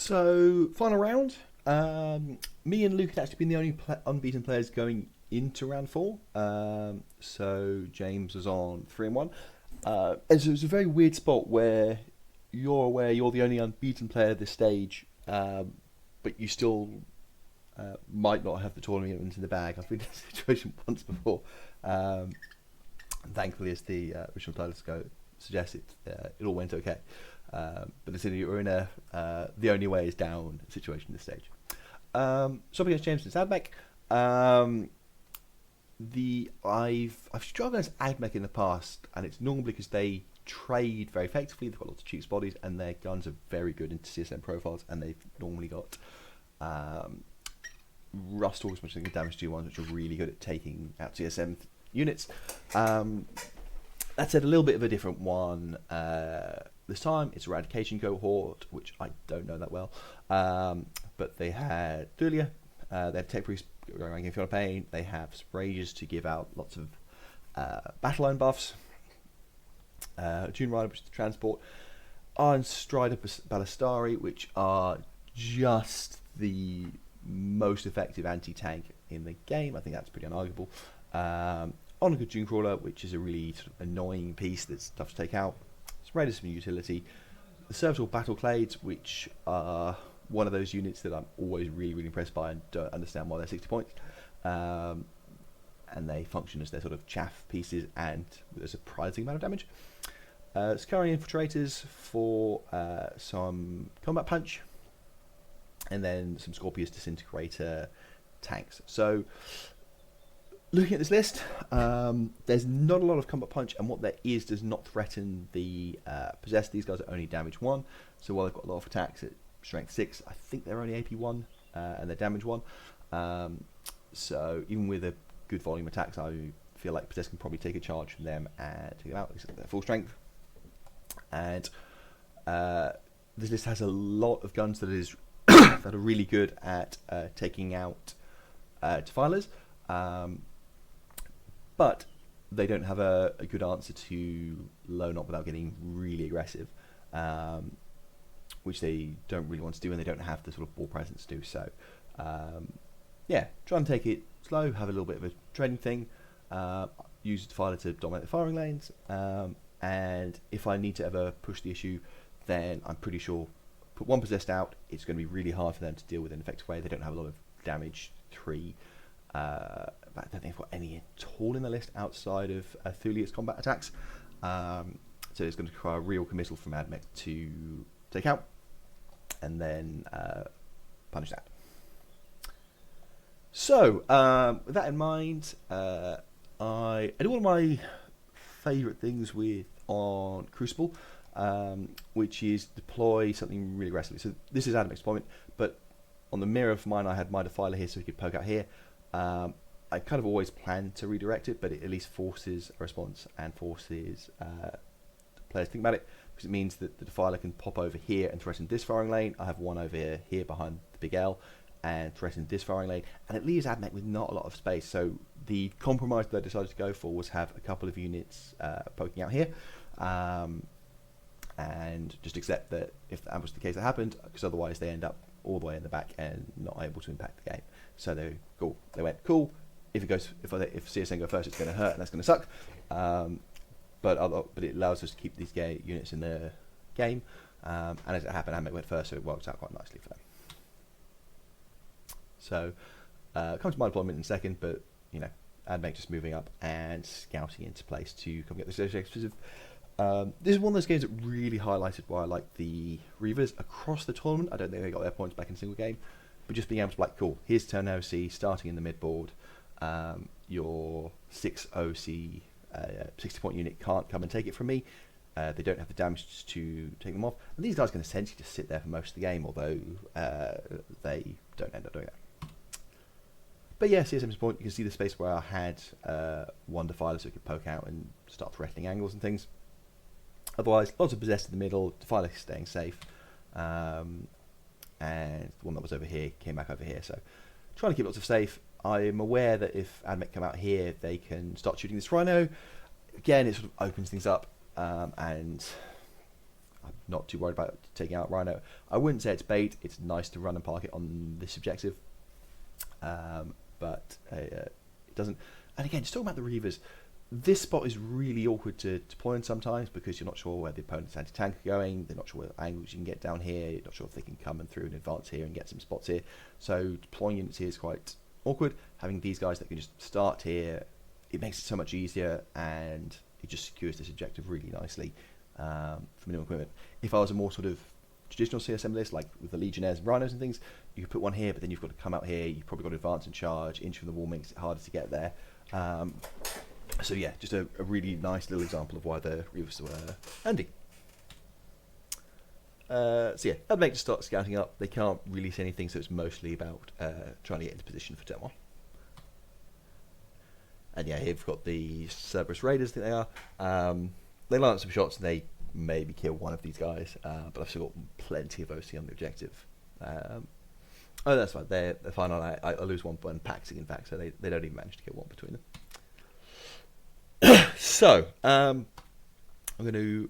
So, final round. Me and Luke had actually been the only unbeaten players going into round four. So James was on 3-1. And so it was a very weird spot where you're aware you're the only unbeaten player at this stage, but you still might not have the tournament in the bag. I've been in this situation once before. Thankfully, as the original titles go suggested, it all went okay. But we're in a the only way is down situation at this stage. So up against James and Admech. I've struggled against Admech in the past, and it's normally because they trade very effectively. They've got lots of cheap bodies, and their guns are very good into CSM profiles, and they've normally got Rust Orcs, which are damage to ones, which are really good at taking out CSM units. That said, a little bit of a different one this time. It's Eradication Cohort, which I don't know that well, but they had Thulia, they have Tech Priest going around giving pain, they have Sprages to give out lots of battle line buffs, Dune Rider, which is the transport, Iron Strider Ballistari, which are just the most effective anti-tank in the game. I think that's pretty unarguable. On a good Dune Crawler, which is a really sort of annoying piece that's tough to take out. Raiders some utility. The Serviceable Battle Clades, which are one of those units that I'm always really impressed by and don't understand why they're 60 points. And they function as their sort of chaff pieces and with a surprising amount of damage. Scurrying Infiltrators for some Combat Punch. And then some Scorpius Disintegrator tanks. So, looking at this list, there's not a lot of Combat Punch, and what there is does not threaten the Possessed. These guys are only damage 1, so while they've got a lot of attacks at strength 6, I think they're only AP 1, and they're damage 1. So even with a good volume attacks, I feel like Possessed can probably take a charge from them and take them out, at least at their full strength. And this list has a lot of guns that is that are really good at taking out Defilers. But they don't have a good answer to low knot without getting really aggressive, which they don't really want to do, and they don't have the sort of ball presence to do. So, yeah, try and take it slow, have a little bit of a trading thing, use Defiler to dominate the firing lanes, and if I need to ever push the issue, then I'm pretty sure put one Possessed out, it's going to be really hard for them to deal with in an effective way. They don't have a lot of damage 3. But I don't think they've got any at all in the list outside of Thulia's combat attacks. So it's going to require a real committal from Admech to take out and then punish that. So, with that in mind, I do one of my favourite things on Crucible, which is deploy something really aggressively. So this is Admech's deployment, but on the mirror of mine I had my Defiler here so he could poke out here. I kind of always planned to redirect it, but it at least forces a response and forces players to think about it, because it means that the Defiler can pop over here and threaten this firing lane. I have one over here behind the big L and threaten this firing lane, and it leaves Admech with not a lot of space. So the compromise that I decided to go for was have a couple of units poking out here, and just accept that if that was the case that happened, because otherwise they end up all the way in the back and not able to impact the game. So they went cool. If CSN go first, it's going to hurt and that's going to suck. But it allows us to keep these units in the game. And as it happened, Admech went first, so it works out quite nicely for them. So come to my deployment in a second, but Admech just moving up and scouting into place to come get this exclusive. This is one of those games that really highlighted why I like the Reavers across the tournament. I don't think they got their points back in a single game, but just being able to be like, cool, here's turn OC starting in the mid board. Your 6 OC 60-point unit can't come and take it from me. They don't have the damage to take them off, and these guys can essentially just sit there for most of the game, although they don't end up doing that. But yeah, CSM's point, you can see the space where I had one Defiler so it could poke out and start threatening angles and things. Otherwise, lots of Possessed in the middle, Defiler staying safe, and the one that was over here came back over here. So trying to keep lots of safe. I'm aware that if Admech come out here, they can start shooting this Rhino. Again, it sort of opens things up, and I'm not too worried about taking out Rhino. I wouldn't say it's bait. It's nice to run and park it on this objective, but it doesn't. And again, just talking about the Reavers, this spot is really awkward to deploy in sometimes because you're not sure where the opponent's anti-tank are going. They're not sure what angles you can get down here. You're not sure if they can come and through and advance here and get some spots here. So deploying units here is quite awkward. Having these guys that can just start here, it makes it so much easier, and it just secures this objective really nicely for minimum equipment. If I was a more sort of traditional CSM list, like with the Legionnaires and Rhinos and things, you could put one here, but then you've got to come out here. You've probably got to advance and charge. Inch from the wall makes it harder to get there. So yeah, just a really nice little example of why the Reavers were handy. So yeah, I'd make to start scouting up. They can't really see anything, so it's mostly about trying to get into position for turn 1. And yeah, here we've got the Cerberus Raiders, I think they are. They line up some shots and they maybe kill one of these guys, but I've still got plenty of OC on the objective. Oh, that's fine. They're fine. I lose one paxing, in fact, so they don't even manage to kill one between them. So, I'm going to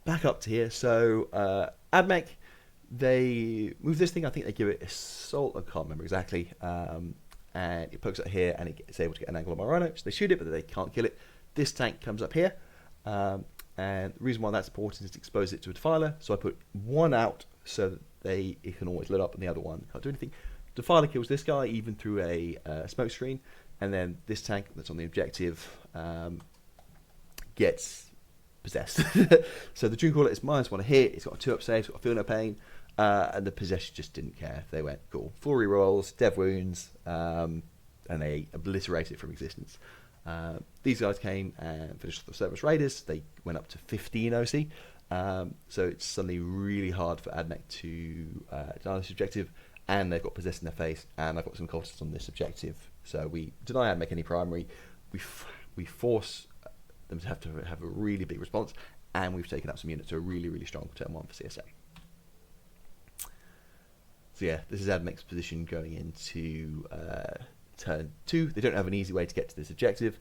back up to here. So, AdMech, they move this thing. I think they give it Assault. I can't remember exactly. And it pokes up here, and it's able to get an angle on my Rhino. So they shoot it, but they can't kill it. This tank comes up here. And the reason why that's important is to expose it to a Defiler. So I put one out so that it can always load up, and the other one can't do anything. Defiler kills this guy, even through a smoke screen. And then this tank that's on the objective gets possessed. So the Dreamcaller is -1 a hit. It's got a 2-up save. It's got a feel no pain. And the possession just didn't care. They went, cool, 4 rerolls, dev wounds, and they obliterated it from existence. These guys came and finished the Cerberus Raiders. They went up to 15 OC. So it's suddenly really hard for AdMech to deny this objective. And they've got possessed in their face. And I've got some cultists on this objective. So we deny AdMech any primary. We force them to have a really big response. And we've taken up some units to a really, really strong turn 1 for CSM. So yeah, this is AdMech's position going into turn 2. They don't have an easy way to get to this objective.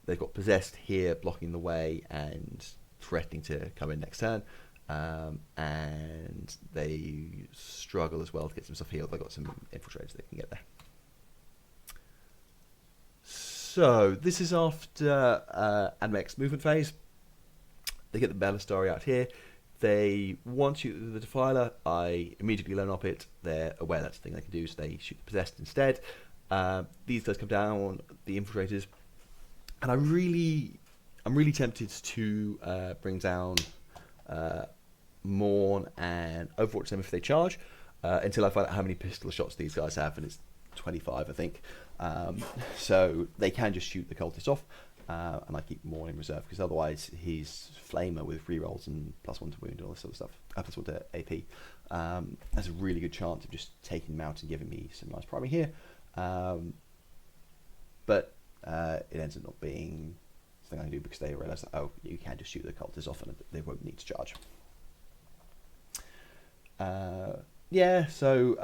They've got possessed here, blocking the way and threatening to come in next turn. And they struggle as well to get some stuff healed. They've got some infiltrators they can get there. So this is after AdMech's movement phase. They get the Ballistari out here. They want to shoot the Defiler. I immediately loan up it. They're aware that's the thing they can do, so they shoot the Possessed instead. These guys come down, the Infiltrators, and I'm really tempted to bring down Morn and Overwatch them if they charge, until I find out how many pistol shots these guys have, and it's 25, I think. So they can just shoot the cultist off. And I keep Morn in reserve because otherwise his Flamer with rerolls and +1 to wound and all this sort of stuff, +1 to AP, has a really good chance of just taking him out and giving me some nice priming here. But it ends up not being something I can do because they realise that, oh, you can just shoot the cultists off and they won't need to charge. Yeah, so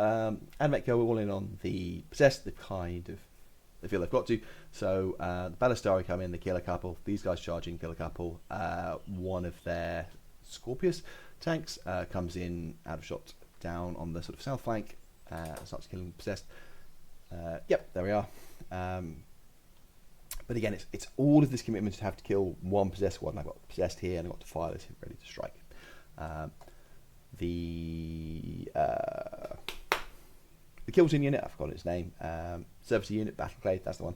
AdMech go all in on the Possessed. They feel they've got to. So the Ballistari come in, they kill a couple. These guys charge in, kill a couple. One of their Scorpius tanks comes in out of shot down on the sort of south flank, starts killing Possessed. Yep, there we are. But again, it's all of this commitment to have to kill one Possessed squad, and I've got Possessed here, and I've got Defilers ready to strike. The Kill Team unit, I've forgotten its name, Service unit, Battleclave, that's the one,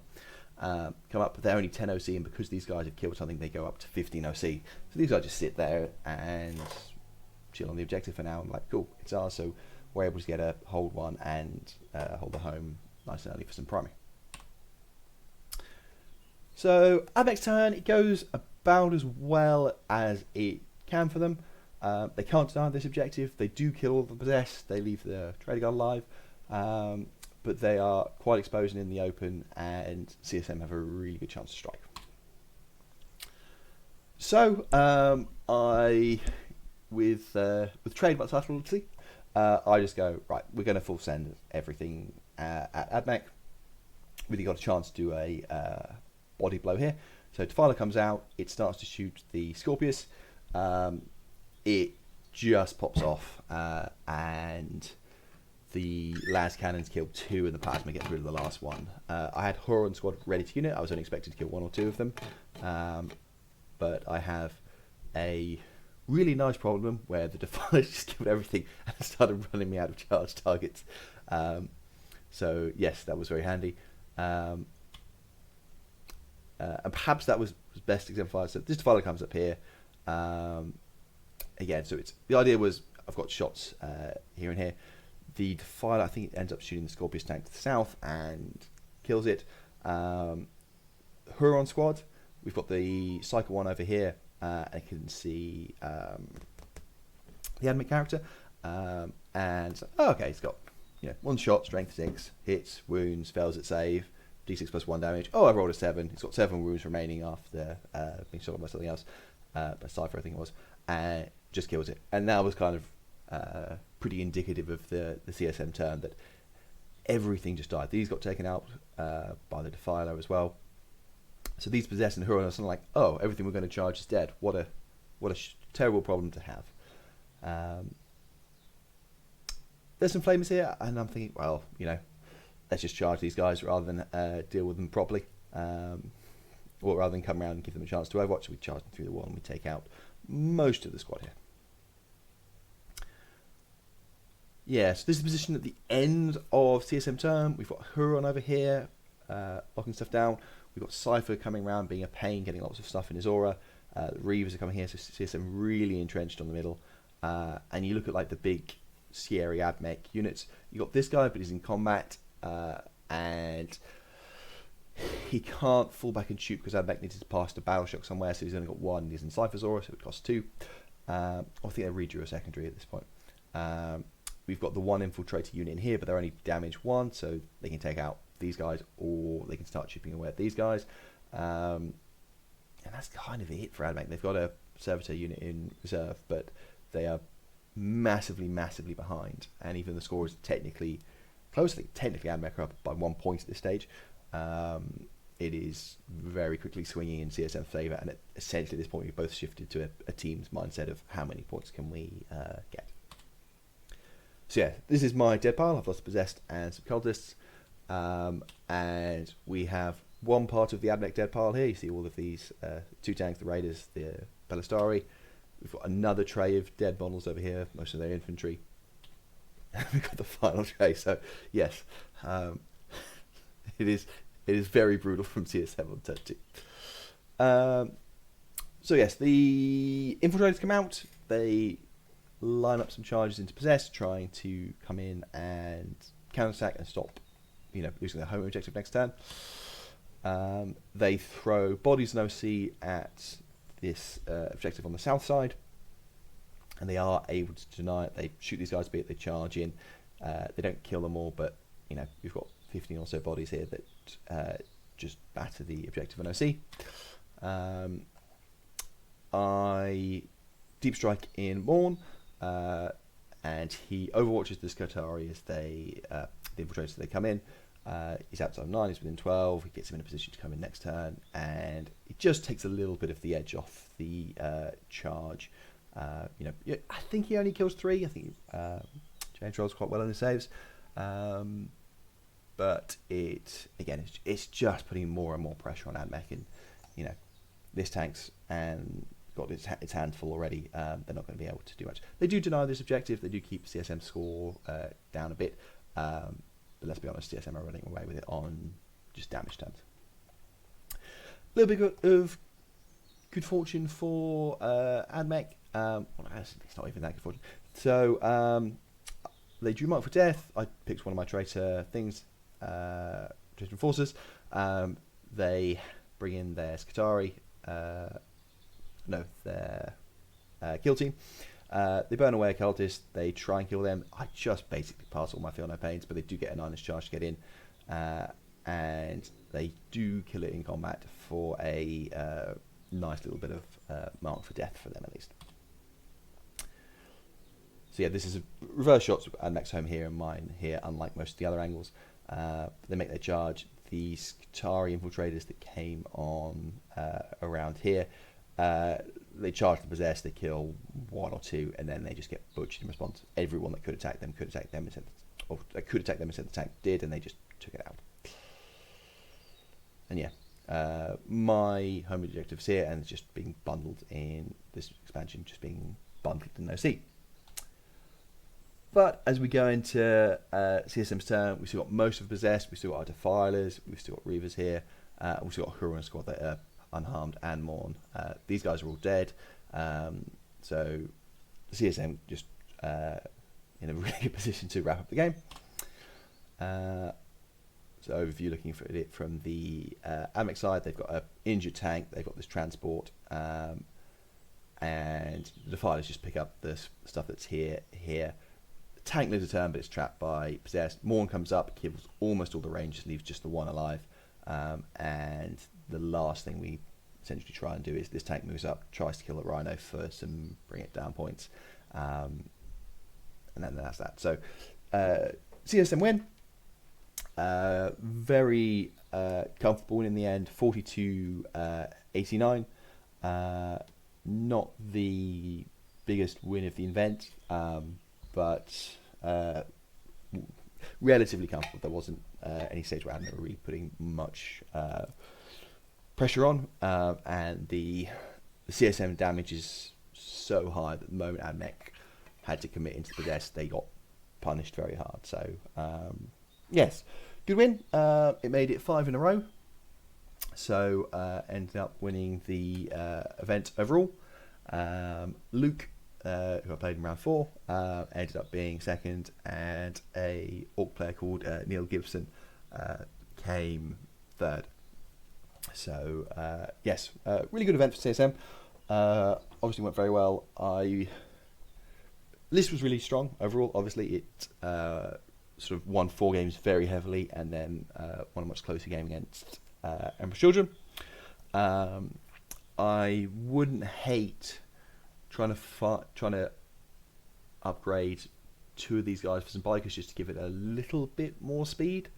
come up, but they're only 10 OC, and because these guys have killed something, they go up to 15 OC. So these guys just sit there and chill on the objective for now. I'm like, cool, it's ours, so we're able to get a hold one and hold the home nice and early for some priming. So AdMech's turn, it goes about as well as it can for them. They can't deny this objective. They do kill all the Possessed. They leave the Trader Guard alive. But they are quite exposed and in the open, and CSM have a really good chance to strike. So with trademark subtlety, I just go, right, we're going to full send everything at AdMech. Really got a chance to do a body blow here. So Defiler comes out, it starts to shoot the Scorpius. It just pops off, and the las cannons kill 2 and the plasma gets rid of the last one. I had Huron squad ready to unit. I was only expected to kill 1 or 2 of them, but I have a really nice problem where the Defilers just killed everything and started running me out of charge targets. So yes, that was very handy. And perhaps that was best exemplified. So this Defiler comes up here. Again, so the idea was I've got shots here and here. The Defiler, I think it ends up shooting the Scorpius tank to the south and kills it. Huron squad, we've got the Cycle 1 over here. I can see the admin character. And, okay, it's got 1 shot, strength 6, hits, wounds, fails at save, d6 plus 1 damage. Oh, I rolled a 7. It's got 7 wounds remaining after being shot by something else. By Cypher, I think it was. And just kills it. And that was kind of pretty indicative of the CSM turn, that everything just died. These got taken out by the Defiler as well. So these Possessed and Huron are sort of like, oh, everything we're going to charge is dead. What a terrible problem to have. There's some flamers here, and I'm thinking, well, let's just charge these guys rather than deal with them properly. Or rather than come around and give them a chance to overwatch. We charge them through the wall and we take out most of the squad here. Yeah, so this is the position at the end of CSM turn. We've got Huron over here, locking stuff down. We've got Cypher coming around, being a pain, getting lots of stuff in his aura. The Reavers are coming here, so CSM really entrenched on the middle. And you look at like the big Sierra Admech units. You got this guy, but he's in combat, and he can't fall back and shoot because Admech needs to pass the battle shock somewhere, so he's only got 1. He's in Cypher's aura, so it costs 2. I think they redrew a secondary at this point. We've got the 1 infiltrator unit in here, but they're only damage 1, so they can take out these guys, or they can start chipping away at these guys. And that's kind of it for Admech. They've got a servitor unit in reserve, but they are massively, massively behind. And even the score is technically close. I think technically Admech are up by 1 point at this stage. It is very quickly swinging in CSM's favour, and essentially at this point we've both shifted to a team's mindset of how many points can we get. So yeah, this is my dead pile. I've lost Possessed and some cultists. And we have one part of the Admech dead pile here. You see all of these 2 tanks, the Raiders, the Ballistari. We've got another tray of dead models over here, most of their infantry. We've got the final tray, so yes, it is very brutal from CSM on turn 2. So yes, the infiltrators come out. They line up some charges into Possessed, trying to come in and counterattack and stop, losing their home objective next turn. They throw bodies and OC at this objective on the south side, and they are able to deny it. They shoot these guys, be it they charge in. They don't kill them all, but we've got 15 or so bodies here that just batter the objective on OC. I deep strike in Morn, and he overwatches the Skotari as the infiltrators they come in. He's outside 9, he's within 12, he gets him in a position to come in next turn, and it just takes a little bit of the edge off the charge. I think he only kills 3. I think James rolls quite well on his saves. But it's just putting more and more pressure on Admech, and this tank's and got its hands full already. They're not going to be able to do much. They do deny this objective. They do keep CSM's score down a bit. But let's be honest, CSM are running away with it on just damage terms. A little bit of good fortune for Admech. It's not even that good fortune. So they drew Mark for Death. I picked one of my traitor things, traitor enforcers. They bring in their Skotari, their kill team. They burn away a cultist. They try and kill them. I just basically pass all my feel no pains, but they do get a 9-inch charge to get in, and they do kill it in combat for a nice little bit of Mark for Death for them at least. So yeah, this is a reverse shots with Admech's home here and mine here, unlike most of the other angles. They make their charge. The Skotari infiltrators that came on around here they charge the possessed, they kill 1 or 2, and then they just get butchered in response. Everyone that could attack them instead, or that could attack them instead the tank did, and they just took it out. And yeah, my home objectives here, and it's just being bundled in this expansion, just being bundled in OC. But as we go into CSM's turn, we've still got most of Possessed, we've still got our Defilers, we've still got Reavers here, we've still got a Huron squad that are unharmed and Morn. These guys are all dead, so the CSM just in a really good position to wrap up the game. So overview, looking at it from the Mech side, they've got an injured tank, they've got this transport, and the Defilers just pick up the stuff that's here. Tank lives a turn, but it's trapped by Possessed. Morn comes up, kills almost all the Rangers, leaves just the one alive. And the last thing we essentially try and do is this tank moves up, tries to kill the Rhino for some bring it down points. And then that's that. So CSM win. Very comfortable in the end, 42-89. Not the biggest win of the event, but relatively comfortable. There wasn't any stage where I hadn't really putting much pressure on, and the CSM damage is so high that the moment our Mech had to commit into the Possessed, they got punished very hard. So yes, good win. It made it 5 in a row, so ended up winning the event overall. Luke, who I played in round 4, ended up being second, and a Orc player called Neil Gibson came third. So yes, really good event for CSM. Obviously went very well. List was really strong overall. Obviously it sort of won 4 games very heavily, and then won a much closer game against Emperor's Children. I wouldn't hate trying to upgrade 2 of these guys for some bikers just to give it a little bit more speed.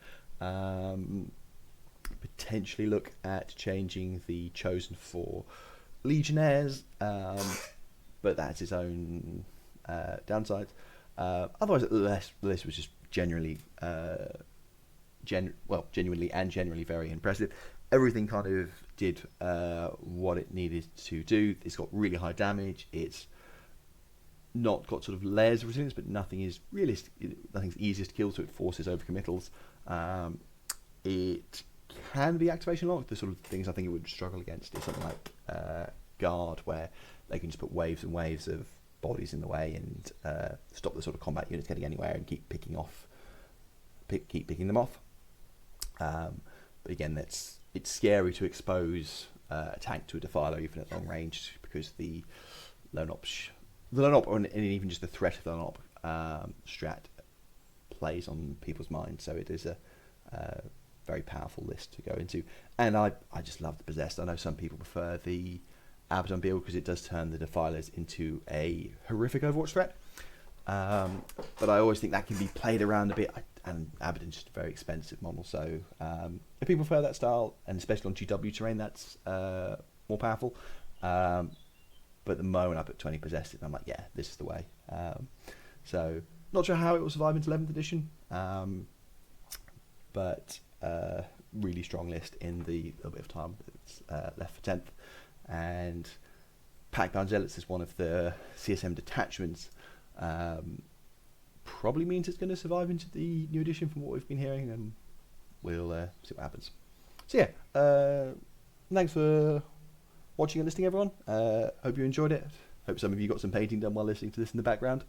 Potentially look at changing the Chosen for Legionnaires, but that's its own downsides. Otherwise, the list was just genuinely very impressive. Everything kind of did what it needed to do. It's got really high damage. It's not got sort of layers of resilience, but nothing is realistic. Nothing's easiest to kill, so it forces overcommittals. It can be activation locked. The sort of things I think it would struggle against is something like Guard, where they can just put waves and waves of bodies in the way and stop the sort of combat units getting anywhere and keep picking them off. But again, it's scary to expose a tank to a Defiler even at long range, because the lone op, and even just the threat of the lone op strat plays on people's minds. So it is a very powerful list to go into, and I just love the Possessed. I know some people prefer the Abaddon build because it does turn the Defilers into a horrific Overwatch threat, but I always think that can be played around a bit, and Abaddon's just a very expensive model, so if people prefer that style, and especially on GW terrain, that's more powerful. But the moment I put 20 Possessed, I'm like, yeah, this is the way. So not sure how it will survive into 11th edition, but really strong list in the little bit of time that's left for 10th. And Packbound Zealots is one of the CSM detachments. Probably means it's going to survive into the new edition from what we've been hearing, and we'll see what happens. So yeah, thanks for watching and listening, everyone. Hope you enjoyed it. Hope some of you got some painting done while listening to this in the background.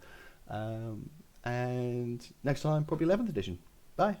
And next time, probably 11th edition. Bye.